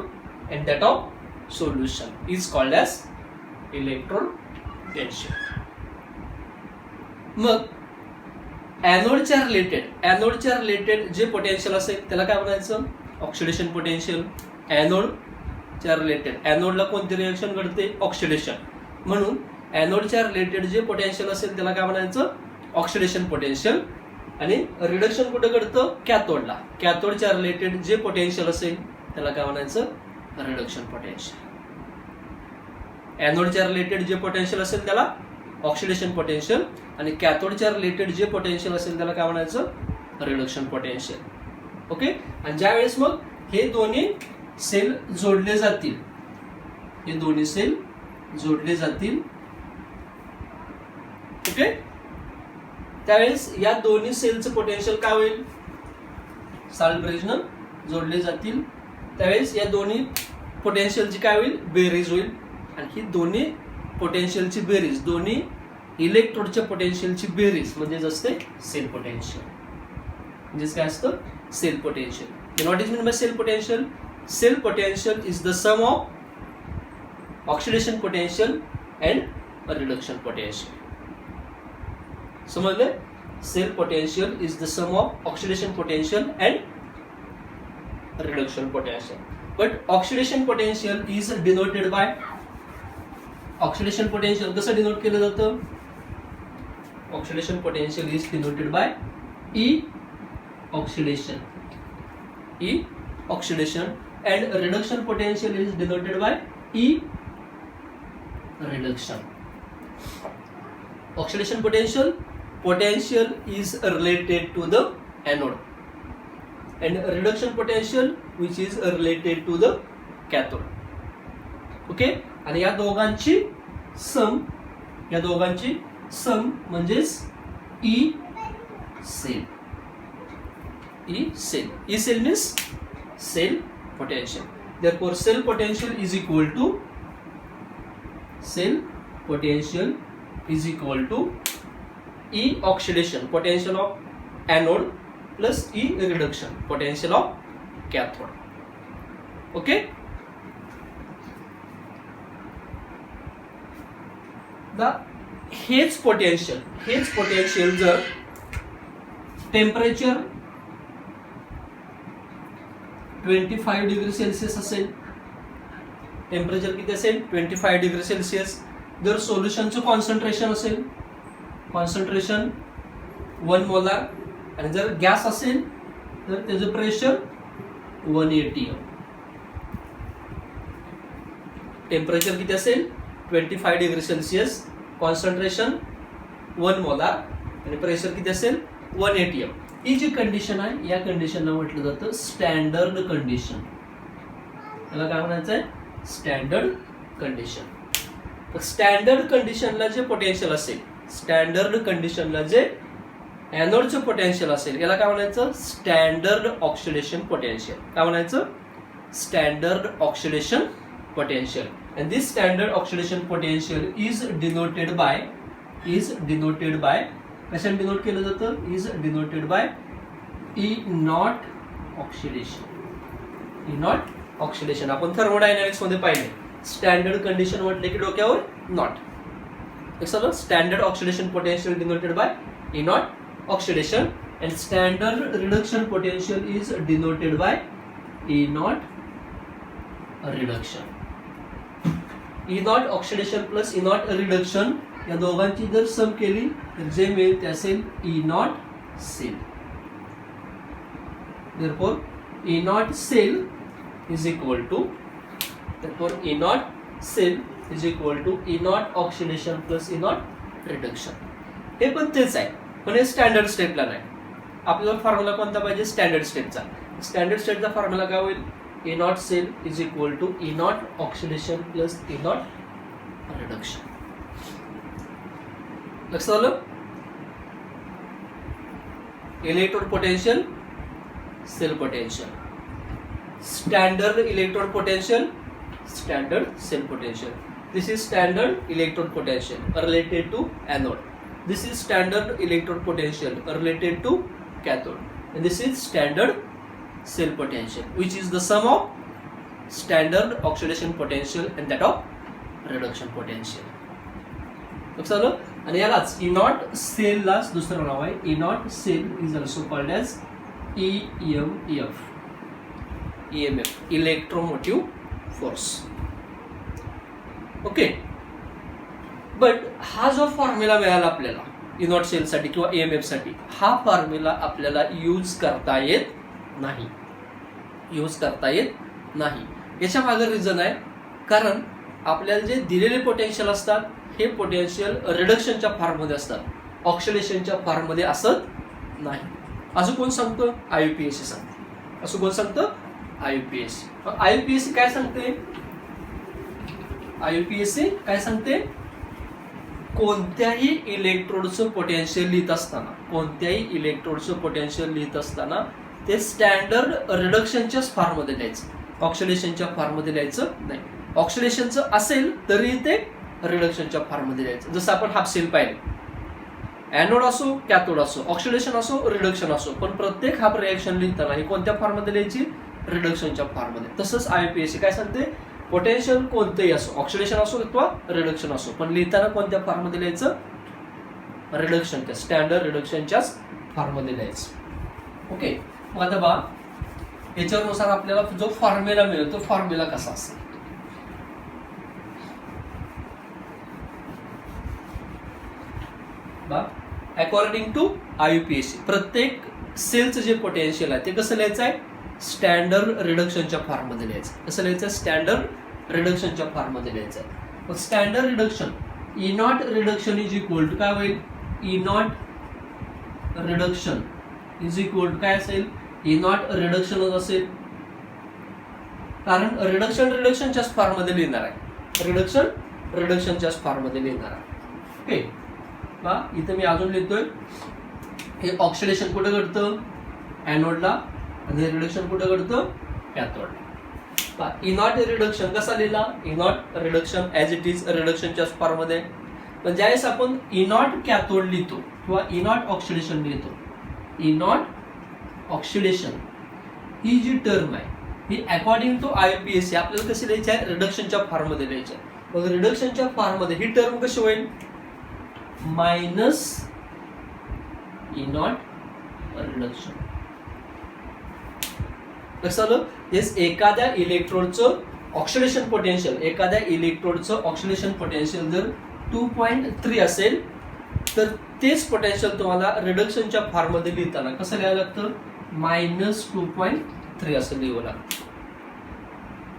and that of solution is called as electrode potential. मग ॲनोडच्या related जे potential असेल त्याला काय म्हणायचं? Oxidation potential. ॲनोडच्या related, ॲनोडला कोणती reaction घडते? ऑक्सिडेशन. म्हणून ॲनोडच्या रिलेटेड जे पोटेन्शियल असेल त्याला काय म्हणायचं? Oxidation potential. आणि रिडक्शन कुठे घडतं? कॅथोडला. कॅथोडच्या रिलेटेड जे पोटेन्शियल असेल त्याला काय म्हणायचं? Reduction potential. ॲनोडच्या रिलेटेड जे पोटेन्शियल असेल त्याला ऑक्सिडेशन पोटेन्शियल आणि कॅथोडच्या रिलेटेड जे पोटेन्शियल असेल त्याला काय म्हणायचं? Reduction potential. ओके, आणि ज्या वेळेस मग हे दोन्ही सेल जोडले जातील, ओके, त्यावेळेस या दोन्ही सेलचं पोटेन्शियल काय होईल? साल्ट ब्रिजनं जोडले जातील, त्यावेळेस या दोन्ही पोटेन्शियलची काय होईल? बेरीज होईल. आणि ही दोन्ही पोटेन्शियलची बेरीज, दोन्ही इलेक्ट्रोडच्या पोटेन्शियलची बेरीज म्हणजे असते सेल पोटेन्शियल. म्हणजेच काय असतं? Cell potential. What is mean by cell potential? Cell potential is the sum of oxidation potential and reduction potential. समजले? Cell potential is the sum of oxidation potential and reduction potential. But oxidation potential is denoted by, oxidation potential कसं denote केलं जातं? Oxidation potential is denoted by E oxidation, and reduction potential is denoted by E reduction. Oxidation potential is related to the anode, and reduction potential which is related to the cathode. Okay, आणि या दोघांची सम म्हणजेच E cell. E cell means cell potential. Therefore cell potential is equal to E oxidation potential of anode plus E reduction potential of cathode. Okay, हेच potential जर temperature 25 degree Celsius असेल, temperature किती असेल? 25 degree Celsius. जर सोल्युशनचं concentration असेल, concentration 1 molar, आणि जर gas असेल तर त्याचं प्रेशर 180. टेम्परेचर किती असेल? 25 डिग्री सेल्सिअस, कॉन्सन्ट्रेशन 1 मोलार आणि प्रेशर किती असेल? 180. ही जी कंडिशन आहे या कंडिशनला म्हटलं जातं स्टँडर्ड कंडिशन. याला काय म्हणायचं आहे? Standard condition. तर स्टँडर्ड कंडिशनला जे पोटेन्शियल असेल, स्टँडर्ड कंडिशनला जे ॲनोडचं पोटेन्शियल असेल याला काय म्हणायचं? Standard oxidation potential. काय म्हणायचं? Standard oxidation potential. And this standard oxidation potential is denoted by कशाने डिनोट केलं जातं? is denoted by E naught oxidation. आपण थर्मोडायनॅमिक्स मध्ये पाहिले स्टँडर्ड कंडिशन म्हटले की डोक्यावर not. Standard oxidation potential denoted by E naught oxidation and standard reduction potential is denoted by E naught reduction. E naught oxidation plus E naught reduction या दोघांची जर सम केली तर जे मिळेल ते असेल E naught cell. Therefore E naught cell is equal to E naught oxidation plus E naught reduction. हे पण तेच आहे, पण हे स्टँडर्ड स्टेपला नाही. आपल्याला फॉर्म्युला कोणता पाहिजे? स्टँडर्ड स्टेटचा. स्टँडर्ड स्टेटचा फॉर्म्युला काय होईल? E naught cell is equal to E naught oxidation plus E naught reduction. लक्षात आलं? Electrode potential, cell potential, standard electrode potential, standard cell potential. This is standard electrode potential related to anode. This is standard electrode potential related to cathode. And this is standard cell potential, which is the sum of standard oxidation potential and that of reduction potential. लक्षात आलं? आणि यालाच E not सेललाच दुसरं नाव आहे. E naught cell is also called as EMF, electromotive force. Okay. But हा जो formula मिळाला आपल्याला E नॉट सेलसाठी किंवा EMF साठी, हा फॉर्म्युला आपल्याला यूज करता येत नाही. याच्या मागे रिझन आहे, कारण आपल्याला जे दिलेले पोटेन्शियल असतात हे पोटेन्शियल रिडक्शनच्या फॉर्ममध्ये असतात, ऑक्सिडेशनच्या फॉर्ममध्ये असत नाही. असं कोण सांगतं? IUPAC सांगते. असं कोण सांगतं? IUPAC. IUPAC काय सांगते? IUPAC काय सांगते? कोणत्याही इलेक्ट्रोडचं पोटेन्शियल लिहित असताना ते स्टँडर्ड रिडक्शनच्याच फॉर्ममध्ये लिहायचं, ऑक्सिडेशनच्या फॉर्ममध्ये लिहायचं नाही. ऑक्सिडेशनचं असेल तरी ते रिडक्शनच्या फॉर्ममध्ये लिहायचं. जसं आपण हाफ सेल पाहिले, ॲनोड असो कॅथोड असो, ऑक्सिडेशन असो रिडक्शन असो, पण प्रत्येक हाफ रिएक्शन लिहिताना ही कोणत्या फॉर्ममध्ये लिहायची? रिडक्शनच्या फॉर्ममध्ये. तसंच IUPAC काय सांगते? पोटेन्शियल कोणतंही असो, ऑक्सिडेशन असो किंवा रिडक्शन असो, पण लिहिताना कोणत्या फॉर्ममध्ये लिहायचं? रिडक्शनच्या, स्टँडर्ड रिडक्शनच्याच फॉर्ममध्ये लिहायचं. ओके. मग आता बा याच्यानुसार आपल्याला जो फॉर्म्युला मिळेल तो फॉर्म्युला कसा असेल? बा अकॉर्डिंग टू IUPAC प्रत्येक सेलचं जे पोटेन्शियल आहे ते कसं लिहायचं आहे? स्टँडर्ड रिडक्शनच्या फॉर्ममध्ये लिहायचं. कसं लिहायचं? स्टँडर्ड रिडक्शनच्या फॉर्ममध्ये लिहायचं आहे. मग standard reduction E naught reduction is equal to काय होईल? E naught reduction is equal to काय असेल? E नॉट रिडक्शनच असेल, कारण रिडक्शनच्याच फॉर्ममध्ये लिहिणार आहे. रिडक्शनच्याच फॉर्ममध्ये लिहिणार आहे. ओके. बा इथं मी अजून लिहितोय, हे ऑक्सिडेशन कुठे घडतं? ॲनोडला. आणि रिडक्शन कुठे घडतं? कॅथोडला. E नॉट रिडक्शन कसा लिहिला? E naught reduction as it is रिडक्शनच्याच फॉर्ममध्ये. पण ज्यावेळेस आपण E नॉट कॅथोड लिहितो किंवा E नॉट ऑक्सिडेशन लिहितो, E नॉट ऑक्सिडेशन ही जी टर्म आहे ही अकॉर्डिंग टू IUPAC आपल्याला कशी लिहायची आहे? रिडक्शनच्या फॉर्ममध्ये लिहायची आहे. मग रिडक्शनच्या फॉर्ममध्ये ही टर्म कशी होईल? Minus E naught reduction. लक्षात आलं? येस. एखाद्या इलेक्ट्रोडचं ऑक्सिडेशन पोटेन्शियल जर 2.3 असेल तर तेच पोटेन्शियल तुम्हाला रिडक्शनच्या फॉर्ममध्ये लिहिताना कसं लिहायला लागतं? -2.3 असं लिहावं लागतं.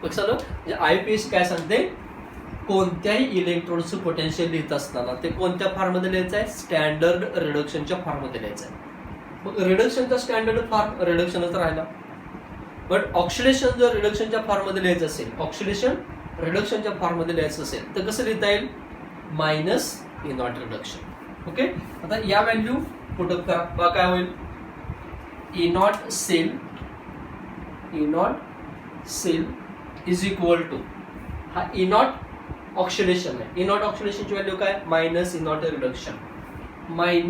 लक्षात आलं? म्हणजे IUPAC काय सांगते? कोणत्याही इलेक्ट्रोडचं पोटेन्शियल लिहित असताना ते कोणत्या फॉर्ममध्ये लिहायचं आहे? स्टँडर्ड रिडक्शनच्या फॉर्ममध्ये लिहायचं आहे. मग रिडक्शनचा स्टँडर्ड फॉर्म रिडक्शनच राहिला. बट ऑक्सिडेशन जर रिडक्शनच्या फॉर्ममध्ये लिहायचं असेल, तर कसं लिहिता येईल? -E naught reduction. ओके. आता या व्हॅल्यू पुटअप करा. काय होईल? E naught cell is equal to, हा E नॉट ऑक्सिडेशन आहे. E नॉट ऑक्सिडेशनची व्हॅल्यू काय? -E naught reduction, -E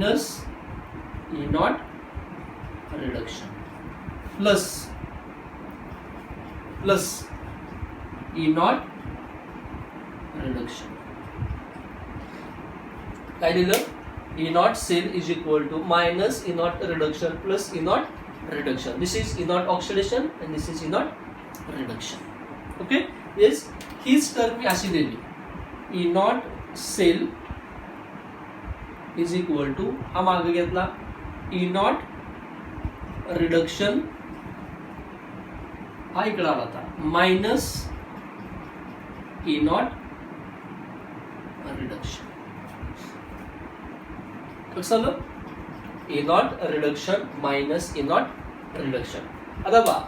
naught reduction plus E naught reduction. काय दिलं? E naught cell is equal to -E naught reduction plus E naught reduction. This is E naught oxidation and this is E naught reduction. Okay. Yes. हीच term मी अशी दिली, E naught cell is equal to, हा मागे घेतला E naught reduction, हा इकडे आला आता -E नॉट रिडक्शन. कसं आलं? E naught reduction minus E naught reduction. आता बघा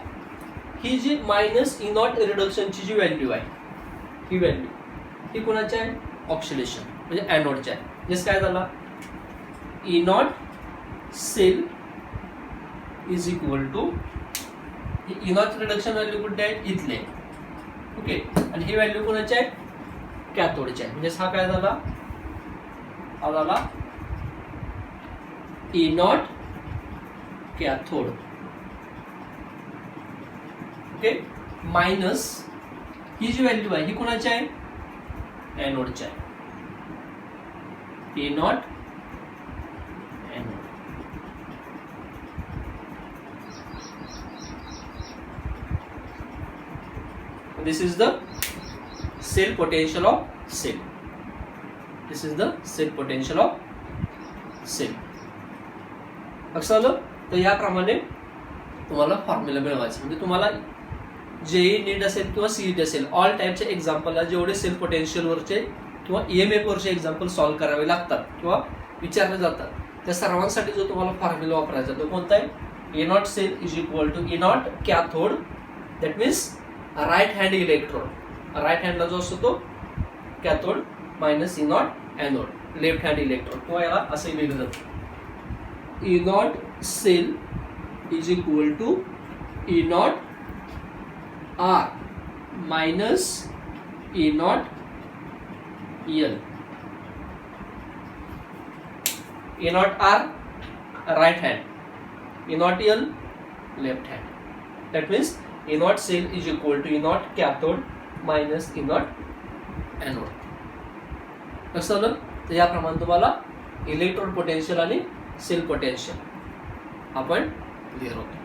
ही जी मायनस ई नॉट रिडक्शनची जी व्हॅल्यू आहे ही व्हॅल्यू ही कोणाची आहे ऑक्सिडेशन म्हणजे ॲनोडची आहे. जसं काय झाला E naught cell is equal to E naught reduction value कुठे आहे इथले ओके आणि ही व्हॅल्यू कोणाची आहे कॅथोडची आहे. म्हणजे हा काय झाला हा झाला E naught cathode okay minus ही जी व्हॅल्यू आहे ही कोणाची आहे एनोडची आहे E naught anode. This is the cell potential of cell. This is the cell potential of cell. लक्षात आलं. तर याप्रमाणे तुम्हाला फॉर्म्युला मिळवायचा म्हणजे तुम्हाला जेई नीट असेल किंवा सीईटी असेल ऑल टाईपच्या एक्झाम्पलला जेवढे सेल पोटेन्शियलवरचे किंवा EMF वरचे एक्झाम्पल सॉल्व्ह करावे लागतात किंवा विचारले जातात त्या सर्वांसाठी जो तुम्हाला फॉर्म्युला वापरायचा तो कोणता आहे E naught cell is equal to E naught cathode that means right hand electrode. Right हँडला जो असतो तो cathode minus E naught anode left hand electrode किंवा याला असंही लिहिलं जातं E naught cell is equal to E naught R minus E naught L. E naught R right hand E naught L left hand that means E naught cell is equal to E naught cathode minus E naught anode. लक्षात आलं. तर याप्रमाणे तुम्हाला electrode potential आणि sale potential आपण clear होतो.